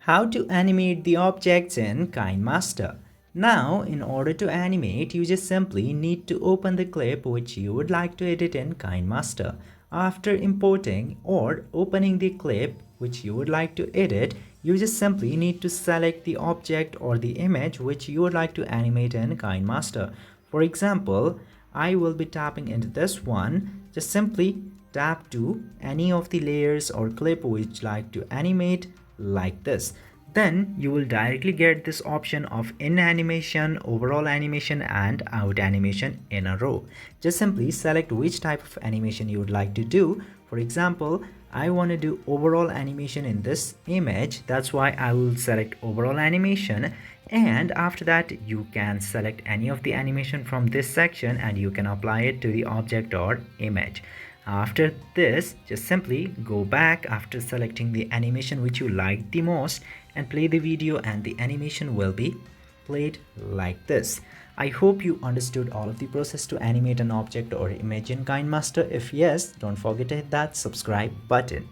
How to animate the objects in KineMaster. Now, in order to animate, you just simply need to open the clip which you would like to edit in KineMaster. After importing or opening the clip which you would like to edit, you just simply need to select the object or the image which you would like to animate in KineMaster. For example, I will be tapping into this one. Just simply tap to any of the layers or clip which you like to animate like this. Then you will directly get this option of in animation, overall animation and out animation in a row. Just simply select which type of animation you would like to do. For example, I want to do overall animation in this image. That's why I will select overall animation, and after that you can select any of the animation from this section and you can apply it to the object or image. After this, just simply go back after selecting the animation which you like the most and play the video, and the animation will be played like this. I hope you understood all of the process to animate an object or image in KineMaster. If yes, don't forget to hit that subscribe button.